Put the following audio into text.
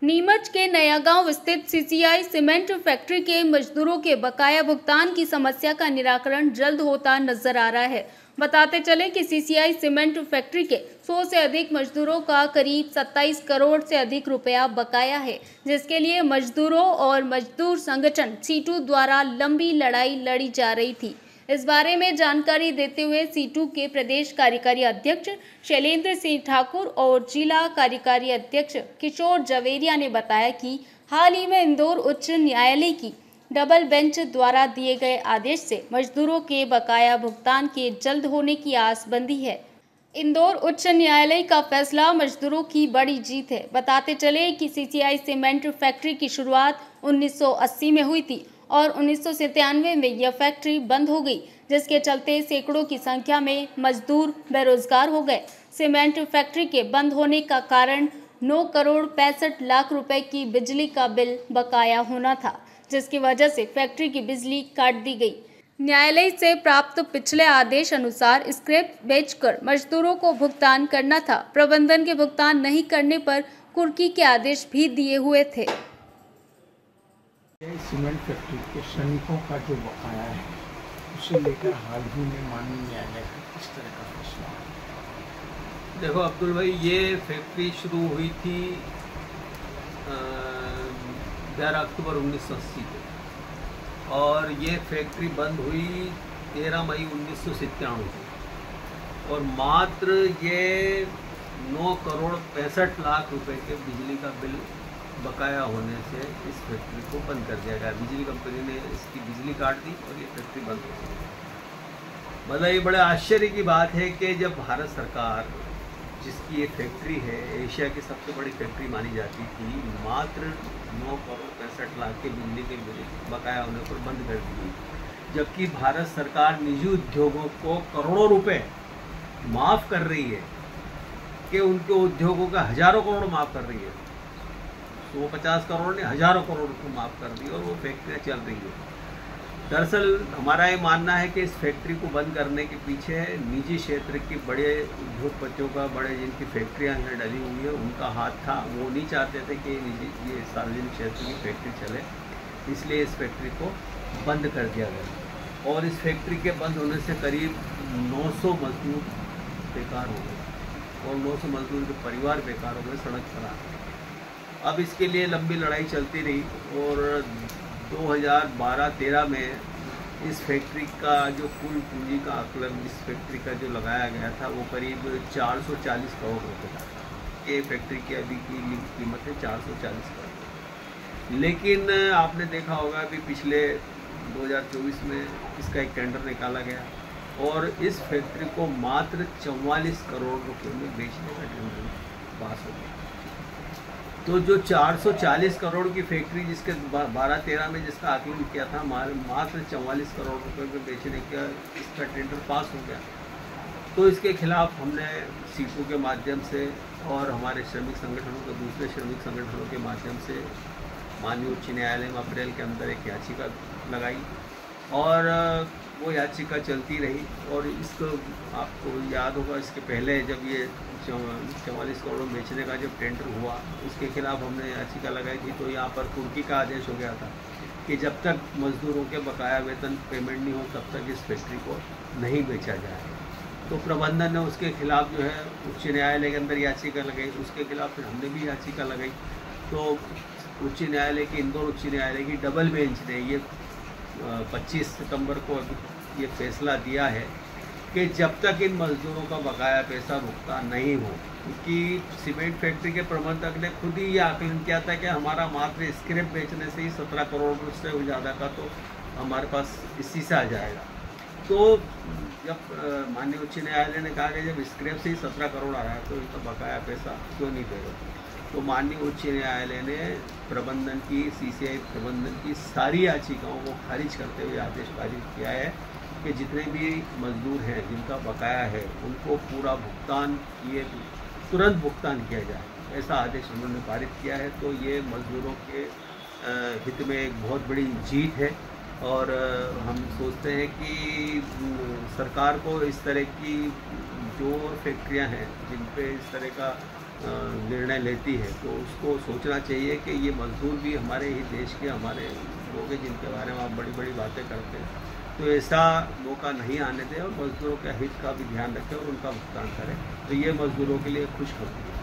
नीमच के नया गांव स्थित सीसीआई सीमेंट फैक्ट्री के मजदूरों के बकाया भुगतान की समस्या का निराकरण जल्द होता नजर आ रहा है। बताते चले कि सीसीआई सीमेंट फैक्ट्री के 100 से अधिक मजदूरों का करीब 27 करोड़ से अधिक रुपया बकाया है, जिसके लिए मजदूरों और मजदूर संगठन सीटू द्वारा लंबी लड़ाई लड़ी जा रही थी। इस बारे में जानकारी देते हुए सीटू के प्रदेश कार्यकारी अध्यक्ष शैलेंद्र सिंह ठाकुर और जिला कार्यकारी अध्यक्ष किशोर जवेरिया ने बताया कि हाल ही में इंदौर उच्च न्यायालय की डबल बेंच द्वारा दिए गए आदेश से मजदूरों के बकाया भुगतान के जल्द होने की आस बंधी है। इंदौर उच्च न्यायालय का फैसला मजदूरों की बड़ी जीत है। बताते चले कि सीसीआई सीमेंट फैक्ट्री की शुरुआत 1980 में हुई थी और 1997 में यह फैक्ट्री बंद हो गई, जिसके चलते सैकड़ों की संख्या में मजदूर बेरोजगार हो गए। सीमेंट फैक्ट्री के बंद होने का कारण 9 करोड़ 65 लाख रुपए की बिजली का बिल बकाया होना था, जिसकी वजह से फैक्ट्री की बिजली काट दी गई। न्यायालय से प्राप्त पिछले आदेश अनुसार स्क्रैप बेचकर मजदूरों को भुगतान करना था। प्रबंधन के भुगतान नहीं करने पर कुर्की के आदेश भी दिए हुए थे। सीमेंट फैक्ट्री के श्रमिकों का जो बकाया है, उसे लेकर हाल ही में माननीय न्यायालय का किस तरह का फैसला है? देखो अब्दुल भाई, ये फैक्ट्री शुरू हुई थी 11 अक्टूबर 1980 को और ये फैक्ट्री बंद हुई 13 मई 1997 को और मात्र ये 9 करोड़ 65 लाख रुपए के बिजली का बिल बकाया होने से इस फैक्ट्री को बंद कर दिया गया। बिजली कंपनी ने इसकी बिजली काट दी और ये फैक्ट्री बंद हो गई। मतलब ये बड़े आश्चर्य की बात है कि जब भारत सरकार, जिसकी ये फैक्ट्री है, एशिया की सबसे बड़ी फैक्ट्री मानी जाती थी, मात्र 9 करोड़ 65 लाख के बिजली के बिल बकाया होने पर बंद कर दी, जबकि भारत सरकार निजी उद्योगों को करोड़ों रुपए माफ़ कर रही है कि उनके उद्योगों का हज़ारों करोड़ माफ़ कर रही है। 150 करोड़ ने हज़ारों करोड़ को माफ़ कर दी और वो फैक्ट्रियाँ चल रही है। दरअसल हमारा ये मानना है कि इस फैक्ट्री को बंद करने के पीछे निजी क्षेत्र के बड़े उद्योगपतियों का, बड़े जिनकी फैक्ट्रियाँ हैं डली हुई है, उनका हाथ था। वो नहीं चाहते थे कि ये सार्वजनिक क्षेत्र की फैक्ट्री चले, इसलिए इस फैक्ट्री को बंद कर दिया गया और इस फैक्ट्री के बंद होने से करीब 900 मजदूर बेकार हो गए और 900 मजदूर के परिवार बेकार हो गए, सड़क पर आ गए। अब इसके लिए लंबी लड़ाई चलती रही और 2012-13 में इस फैक्ट्री का जो कुल पूंजी का आकलन इस फैक्ट्री का जो लगाया गया था वो करीब 440 करोड़ रुपये था। ये फैक्ट्री की अभी की कीमत है 440 करोड़। लेकिन आपने देखा होगा कि पिछले 2024 में इसका एक टेंडर निकाला गया और इस फैक्ट्री को मात्र 44 करोड़ रुपये में बेचने का टेंडर पास हो गया। तो जो 440 करोड़ की फैक्ट्री जिसके 12-13 में जिसका आकलन किया था, मात्र 44 करोड़ रुपए में बेचने का इसका टेंडर पास हो गया। तो इसके खिलाफ हमने सीटू के माध्यम से और हमारे श्रमिक संगठनों के, दूसरे श्रमिक संगठनों के माध्यम से माननीय उच्च न्यायालय में अप्रैल के अंदर एक याचिका लगाई और वो याचिका चलती रही। और इसको आपको याद होगा, इसके पहले जब ये 44 करोड़ बेचने का जब टेंडर हुआ, उसके खिलाफ हमने याचिका लगाई थी। तो यहाँ पर कुर्की का आदेश हो गया था कि जब तक मजदूरों के बकाया वेतन पेमेंट नहीं हो तब तक इस फैक्ट्री को नहीं बेचा जाए। तो प्रबंधन ने उसके खिलाफ जो है उच्च न्यायालय के अंदर याचिका लगाई, उसके खिलाफ फिर हमने भी याचिका लगाई। तो उच्च न्यायालय की, इंदौर उच्च न्यायालय की डबल बेंच ने ये 25 सितंबर को ये फैसला दिया है कि जब तक इन मजदूरों का बकाया पैसा भुगतान नहीं हो, क्योंकि सीमेंट फैक्ट्री के प्रबंधक ने खुद ही ये आकलन किया था कि हमारा मात्र स्क्रैप बेचने से ही 17 करोड़ से ज़्यादा का तो हमारे पास इसी से आ जाएगा। तो जब माननीय उच्च न्यायालय ने कहा कि जब स्क्रैप से ही 17 करोड़ आ रहा है तो इनका बकाया पैसा क्यों नहीं देगा, तो माननीय उच्च न्यायालय ने प्रबंधन की, सीसीआई प्रबंधन की सारी याचिकाओं को खारिज करते हुए आदेश पारित किया है कि जितने भी मजदूर हैं जिनका बकाया है उनको पूरा भुगतान किए, तुरंत भुगतान किया जाए, ऐसा आदेश उन्होंने पारित किया है। तो ये मजदूरों के हित में एक बहुत बड़ी जीत है और हम सोचते हैं कि सरकार को इस तरह की जो फैक्ट्रियां हैं जिन पे इस तरह का निर्णय लेती है तो उसको सोचना चाहिए कि ये मजदूर भी हमारे ही देश के हमारे लोग हैं जिनके बारे में आप बड़ी बड़ी बातें करते हैं। तो ऐसा मौका नहीं आने दें और मजदूरों के हित का भी ध्यान रखें और उनका भुगतान करें। तो ये मजदूरों के लिए खुशखबरी है।